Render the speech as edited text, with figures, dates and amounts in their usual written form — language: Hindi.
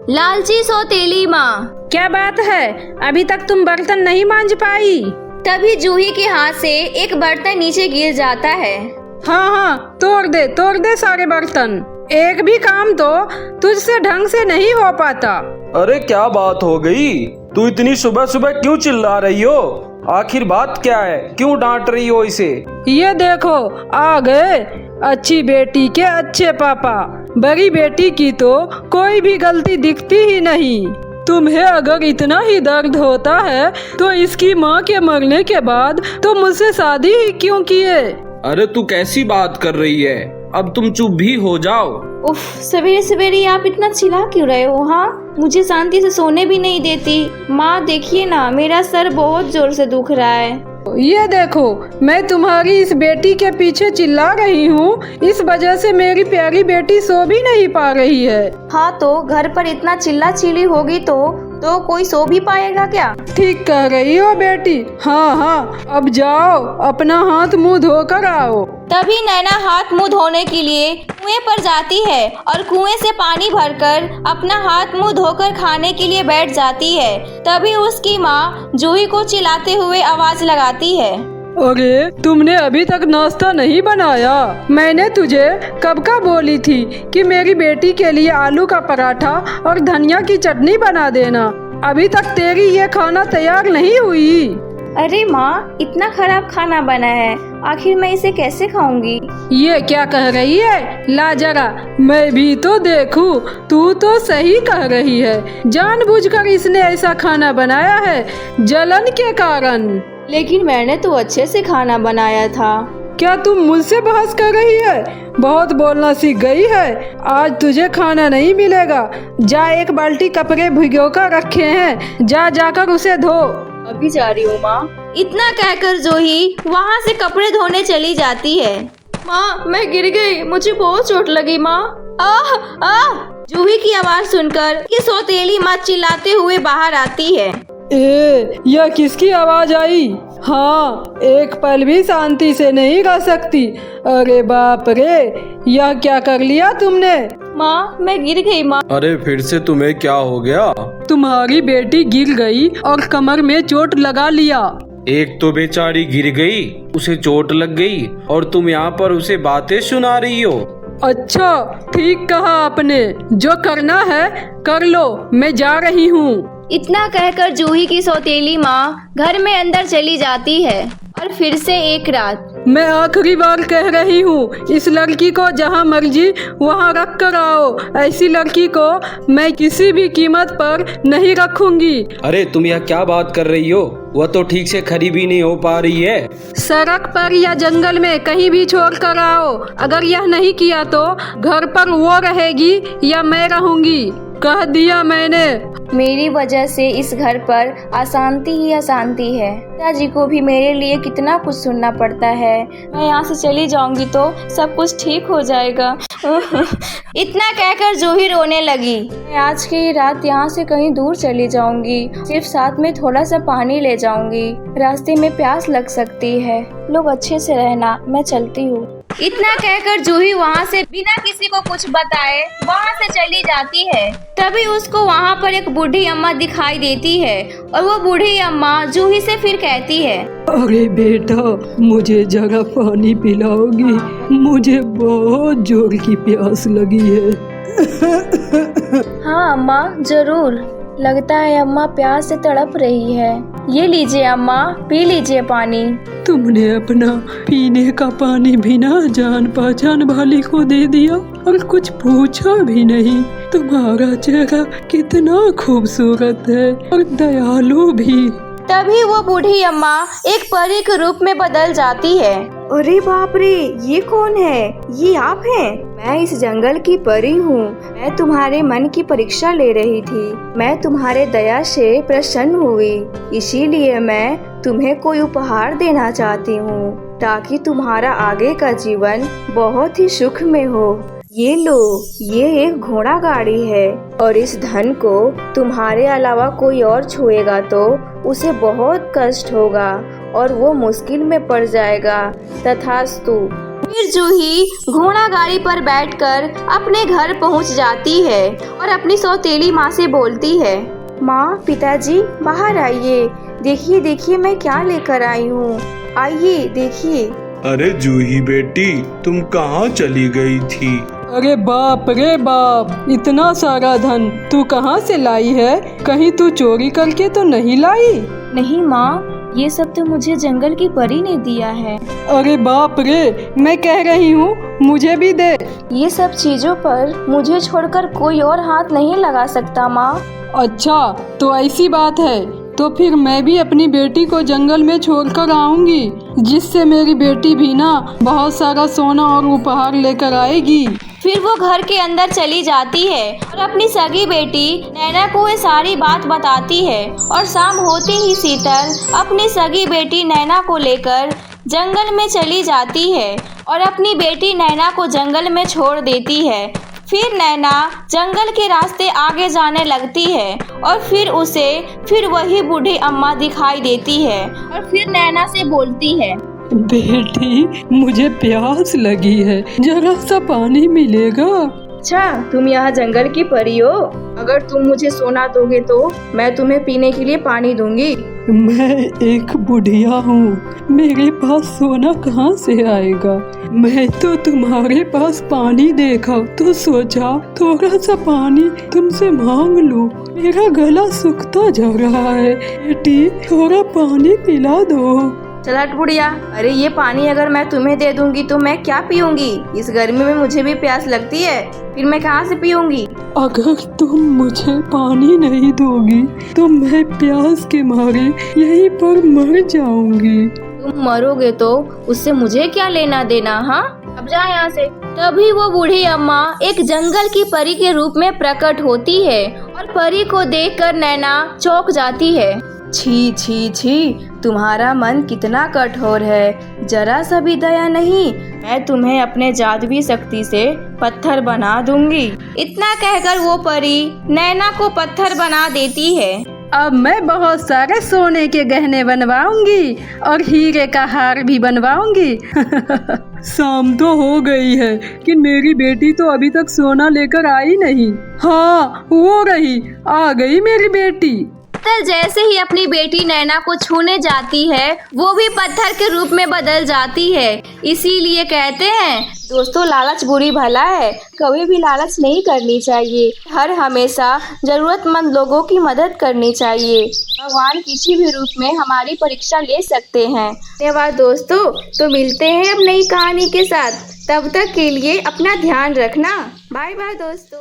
लालची सौतेली माँ, क्या बात है, अभी तक तुम बर्तन नहीं मांज पाई? तभी जूही के हाथ से एक बर्तन नीचे गिर जाता है। हाँ, तोड़ दे सारे बर्तन। एक भी काम तो तुझसे ढंग से नहीं हो पाता। अरे क्या बात हो गई? तू इतनी सुबह सुबह क्यों चिल्ला रही हो? आखिर बात क्या है? क्यों डांट रही हो इसे? ये देखो आ गए अच्छी बेटी के अच्छे पापा। बड़ी बेटी की तो कोई भी गलती दिखती ही नहीं। तुम्हें अगर इतना ही दर्द होता है तो इसकी माँ के मरने के बाद तो मुझसे शादी ही क्यों किए? अरे तू कैसी बात कर रही है? अब तुम चुप भी हो जाओ। उफ, सवेरे सवेरे आप इतना चिल्ला क्यों रहे हो? हाँ, मुझे शांति से सोने भी नहीं देती। माँ देखिए ना, मेरा सर बहुत जोर से दुख रहा है। ये देखो, मैं तुम्हारी इस बेटी के पीछे चिल्ला रही हूँ, इस वजह से मेरी प्यारी बेटी सो भी नहीं पा रही है। हाँ तो घर पर इतना चिल्ला चिल्ली होगी तो कोई सो भी पाएगा क्या? ठीक कह रही हो बेटी। हाँ, अब जाओ अपना हाथ मुंह धोकर आओ। तभी नैना हाथ मुंह धोने के लिए कुएं पर जाती है और कुएं से पानी भरकर अपना हाथ मुंह धोकर खाने के लिए बैठ जाती है। तभी उसकी माँ जूही को चिल्लाते हुए आवाज लगाती है, अरे तुमने अभी तक नाश्ता नहीं बनाया? मैंने तुझे कब का बोली थी कि मेरी बेटी के लिए आलू का पराठा और धनिया की चटनी बना देना। अभी तक तेरी ये खाना तैयार नहीं हुई। अरे माँ, इतना खराब खाना बना है, आखिर मैं इसे कैसे खाऊंगी? ये क्या कह रही है? ला जरा मैं भी तो देखूं। तू तो सही कह रही है, जानबूझकर इसने ऐसा खाना बनाया है जलन के कारण। लेकिन मैंने तो अच्छे से खाना बनाया था। क्या तुम मुझसे बहस कर रही है? बहुत बोलना सीख गई है। आज तुझे खाना नहीं मिलेगा। जा, एक बाल्टी कपड़े भिगो कर रखे हैं, जाकर उसे धो। अभी जा रही हूँ माँ। इतना कहकर जूही वहाँ से कपड़े धोने चली जाती है। माँ, मैं गिर गई, मुझे बहुत चोट लगी माँ। आह! जूही की आवाज सुनकर ये सौतेली माँ चिल्लाते हुए बाहर आती है। यह किसकी आवाज आई? हाँ, एक पल भी शांति से नहीं रह सकती। अरे बाप रे, यह क्या कर लिया तुमने? माँ, मैं गिर गई माँ। अरे फिर से तुम्हें क्या हो गया? तुम्हारी बेटी गिर गई और कमर में चोट लगा लिया। एक तो बेचारी गिर गई, उसे चोट लग गई और तुम यहाँ पर उसे बातें सुना रही हो। अच्छा, ठीक कहा आपने। जो करना है कर लो, मैं जा रही हूँ। इतना कहकर जूही की सौतेली माँ घर में अंदर चली जाती है। और फिर से एक रात। मैं आखिरी बार कह रही हूँ, इस लड़की को जहाँ मर्जी वहाँ रख कर आओ। ऐसी लड़की को मैं किसी भी कीमत पर नहीं रखूंगी। अरे तुम यह क्या बात कर रही हो? वह तो ठीक से खड़ी भी नहीं हो पा रही है। सड़क पर या जंगल में कहीं भी छोड़ कर आओ। अगर यह नहीं किया तो घर पर वो रहेगी या मैं रहूंगी। कह दिया मैंने। मेरी वजह से इस घर पर अशांति ही अशांति है। पिताजी को भी मेरे लिए कितना कुछ सुनना पड़ता है। मैं यहाँ से चली जाऊंगी तो सब कुछ ठीक हो जाएगा। इतना कहकर जूही रोने लगी। मैं आज की रात यहाँ से कहीं दूर चली जाऊंगी। सिर्फ साथ में थोड़ा सा पानी ले जाऊंगी, रास्ते में प्यास लग सकती है। लोग अच्छे से रहना, मैं चलती हूँ। इतना कहकर जूही वहाँ से बिना किसी को कुछ बताए वहाँ से चली जाती है। तभी उसको वहाँ पर एक बूढ़ी अम्मा दिखाई देती है और वो बूढ़ी अम्मा जूही से फिर कहती है, अरे बेटा, मुझे जरा पानी पिलाओगी? मुझे बहुत जोर की प्यास लगी है। हाँ अम्मा, जरूर। लगता है अम्मा प्यास से तड़प रही है। ये लीजिए अम्मा, पी लीजिए पानी। तुमने अपना पीने का पानी बिना जान पहचान वाली को दे दिया और कुछ पूछा भी नहीं। तुम्हारा चेहरा कितना खूबसूरत है और दयालु भी। तभी वो बूढ़ी अम्मा एक परी के रूप में बदल जाती है। अरे बाप रे, ये कौन है? ये आप हैं? मैं इस जंगल की परी हूँ। मैं तुम्हारे मन की परीक्षा ले रही थी। मैं तुम्हारे दया से प्रसन्न हुई, इसीलिए मैं तुम्हें कोई उपहार देना चाहती हूँ ताकि तुम्हारा आगे का जीवन बहुत ही सुख में हो। ये लो, ये एक घोड़ा गाड़ी है और इस धन को तुम्हारे अलावा कोई और छुएगा तो उसे बहुत कष्ट होगा और वो मुश्किल में पड़ जाएगा। तथास्तु। फिर जूही घोड़ा गाड़ी पर बैठकर अपने घर पहुंच जाती है और अपनी सौतेली माँ से बोलती है, माँ, पिताजी बाहर आइए, देखिए देखिए मैं क्या लेकर आई हूँ, आइए देखिए। अरे जूही बेटी, तुम कहाँ चली गई थी? अरे बाप रे बाप, इतना सारा धन तू कहाँ से लाई है? कहीं तू चोरी करके तो नहीं लाई? नहीं माँ, ये सब तो मुझे जंगल की परी ने दिया है। अरे बाप रे, मैं कह रही हूँ मुझे भी दे। ये सब चीजों पर मुझे छोड़कर कोई और हाथ नहीं लगा सकता माँ। अच्छा, तो ऐसी बात है, तो फिर मैं भी अपनी बेटी को जंगल में छोड़कर आऊंगी, जिससे मेरी बेटी भी ना बहुत सारा सोना और उपहार लेकर आएगी। फिर वो घर के अंदर चली जाती है और अपनी सगी बेटी नैना को ये सारी बात बताती है। और शाम होते ही शीतल अपनी सगी बेटी नैना को लेकर जंगल में चली जाती है और अपनी बेटी नैना को जंगल में छोड़ देती है। फिर नैना जंगल के रास्ते आगे जाने लगती है और फिर उसे फिर वही बूढ़ी अम्मा दिखाई देती है और फिर नैना से बोलती है, बेटी, मुझे प्यास लगी है, जरा सा पानी मिलेगा? अच्छा, तुम यहाँ जंगल की परी हो? अगर तुम मुझे सोना दोगे तो मैं तुम्हें पीने के लिए पानी दूंगी। मैं एक बुढ़िया हूँ, मेरे पास सोना कहाँ से आएगा? मैं तो तुम्हारे पास पानी देखा तो सोचा थोड़ा सा पानी तुमसे मांग लूं। मेरा गला सूखता जा रहा है, बेटी थोड़ा पानी पिला दो। चल हट बुढ़िया, अरे ये पानी अगर मैं तुम्हें दे दूंगी तो मैं क्या पीऊंगी? इस गर्मी में मुझे भी प्यास लगती है, फिर मैं कहाँ से पीऊंगी? अगर तुम मुझे पानी नहीं दोगी तो मैं प्यास के मारे यहीं पर मर जाऊंगी। तुम मरोगे तो उससे मुझे क्या लेना देना? हाँ, अब जा यहाँ से। तभी वो बूढ़ी अम्मा एक जंगल की परी के रूप में प्रकट होती है और परी को देखकर नैना चौंक जाती है। छी छी छी, तुम्हारा मन कितना कठोर है, जरा सा भी दया नहीं। मैं तुम्हें अपने जादुई शक्ति से पत्थर बना दूंगी। इतना कहकर वो परी नैना को पत्थर बना देती है। अब मैं बहुत सारे सोने के गहने बनवाऊंगी और हीरे का हार भी बनवाऊंगी। शाम तो हो गई है कि मेरी बेटी तो अभी तक सोना लेकर आई नहीं। हाँ, वो रही, आ गई मेरी बेटी। शीतल जैसे ही अपनी बेटी नैना को छूने जाती है, वो भी पत्थर के रूप में बदल जाती है। इसीलिए कहते हैं दोस्तों, लालच बुरी भला है, कभी भी लालच नहीं करनी चाहिए। हर हमेशा जरूरतमंद लोगों की मदद करनी चाहिए। भगवान किसी भी रूप में हमारी परीक्षा ले सकते हैं। धन्यवाद दोस्तों, तो मिलते हैं अब नई कहानी के साथ। तब तक के लिए अपना ध्यान रखना। बाय बाय दोस्तों।